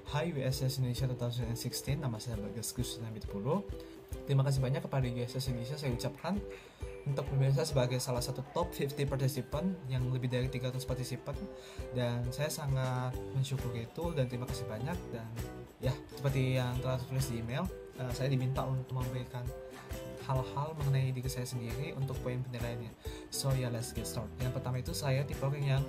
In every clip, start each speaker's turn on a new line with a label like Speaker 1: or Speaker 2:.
Speaker 1: Hai USS Indonesia 2016, nama saya Bagas Kusnami Puluh. Terima kasih banyak kepada USS Indonesia saya ucapkan untuk memilih saya sebagai salah satu top 50 participant yang lebih dari 300 partisipan, dan saya sangat mensyukuri itu dan terima kasih banyak. Dan ya, seperti yang telah tertulis di email, saya diminta untuk memberikan hal-hal mengenai diri saya sendiri untuk poin penilaiannya. So ya, let's get started. Yang pertama itu, saya tipe orang yang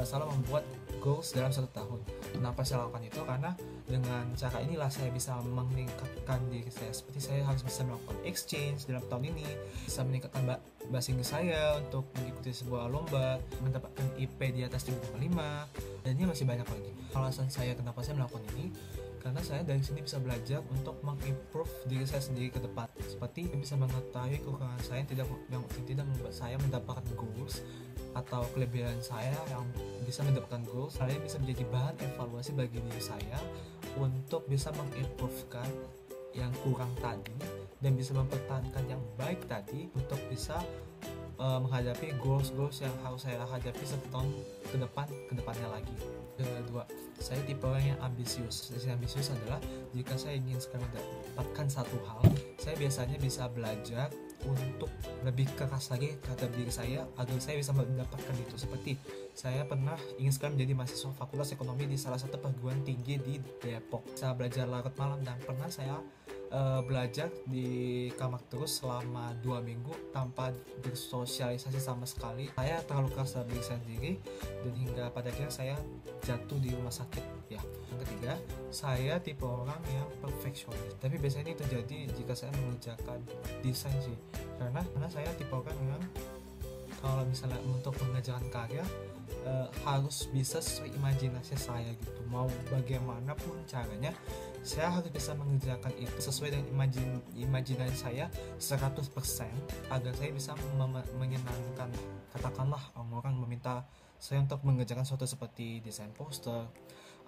Speaker 1: selalu membuat goals dalam 1 tahun. Kenapa saya lakukan itu? Karena dengan cara inilah saya bisa meningkatkan diri saya. Seperti saya harus bisa melakukan exchange dalam tahun ini, bisa meningkatkan bahasa Inggris saya untuk mengikuti sebuah lomba, mendapatkan IP di atas 3,5, dan ini masih banyak lagi. Alasan saya kenapa saya melakukan ini, karena saya dari sini bisa belajar untuk mengimprove diri saya sendiri ke depan. Seperti bisa mengetahui kekurangan saya yang tidak membuat saya mendapatkan goals, atau kelebihan saya yang bisa mendapatkan goals. Saya bisa menjadi bahan evaluasi bagi diri saya untuk bisa mengimprovekan yang kurang tadi dan bisa mempertahankan yang baik tadi untuk bisa menghadapi goals yang harus saya hadapi 1 tahun ke depannya lagi. Kedua, saya tipe orang yang ambisius. Definisi ambisius adalah jika saya ingin sekali mendapatkan satu hal, saya biasanya bisa belajar untuk lebih keras lagi terhadap diri saya agar saya bisa mendapatkan itu. Seperti saya pernah ingin sekali menjadi mahasiswa Fakultas Ekonomi di salah satu perguruan tinggi di Depok. Saya belajar larut malam dan pernah saya belajar di kamar terus selama 2 minggu tanpa bersosialisasi sama sekali. Saya terlalu keras dalam diri saya sendiri dan hingga pada akhirnya saya jatuh di rumah sakit. Ya. Yang ketiga, saya tipe orang yang perfeksionis. Tapi biasanya ini terjadi jika saya mengerjakan desain sih. Karena saya tipe orang yang kalau misalnya untuk mengerjakan karya harus bisa sesuai imajinasi saya gitu. Mau bagaimanapun caranya, saya harus bisa mengerjakan itu sesuai dengan imajinasi saya 100% agar saya bisa menyenangkan, katakanlah orang meminta saya untuk mengerjakan sesuatu seperti desain poster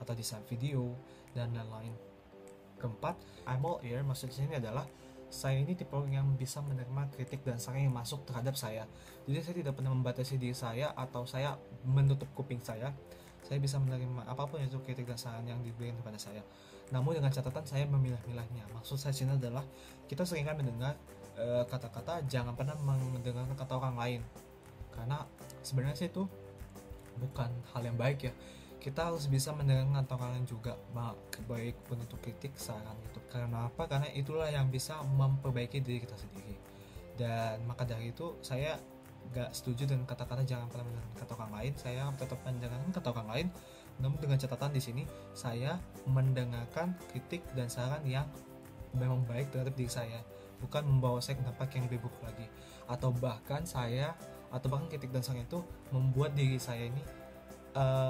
Speaker 1: atau desain video dan lain-lain. Keempat, I'm all ear. Maksud sini adalah saya ini tipe orang yang bisa menerima kritik dan saran yang masuk terhadap saya. Jadi saya tidak pernah membatasi diri saya atau saya menutup kuping saya. Saya bisa menerima apapun itu kritik dan saran yang diberikan kepada saya. Namun dengan catatan saya memilah-milahnya. Maksud saya sini adalah kita seringkali mendengar kata-kata jangan pernah mendengarkan kata orang lain. Karena sebenarnya itu bukan hal yang baik ya. Kita harus bisa mendengarkan kata orang lain juga, baik pun untuk kritik, saran itu. Karena apa? Karena itulah yang bisa memperbaiki diri kita sendiri. Dan maka dari itu saya gak setuju dengan kata-kata jangan pernah mendengarkan kata orang lain. Saya tetap mendengarkan kata orang lain, namun dengan catatan di sini saya mendengarkan kritik dan saran yang memang baik terhadap diri saya, bukan membawa saya ke tempat yang lebih buruk lagi, atau bahkan kritik dan saran itu membuat diri saya ini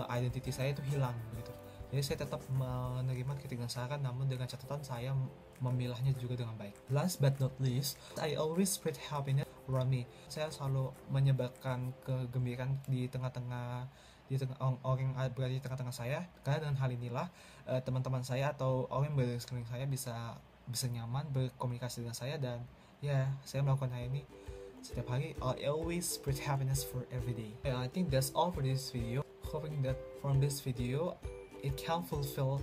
Speaker 1: identiti saya itu hilang begitu. Jadi saya tetap menerima kritik dan saran, namun dengan catatan saya memilahnya juga dengan baik. Last but not least, I always spread happiness around me. Saya selalu menyebarkan kegembiraan di tengah-tengah orang yang berada di tengah-tengah saya. Karena dengan hal inilah teman-teman saya atau orang yang berada di sekeliling saya bisa nyaman berkomunikasi dengan saya, dan ya, saya melakukan hal ini setiap hari. I always spread happiness for every day. I think that's all for this video. Hoping that from this video it can fulfill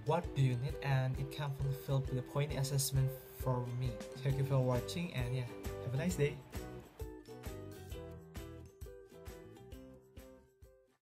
Speaker 1: what do you need and it can fulfill the point assessment for me. Thank you for watching, and yeah, have a nice day.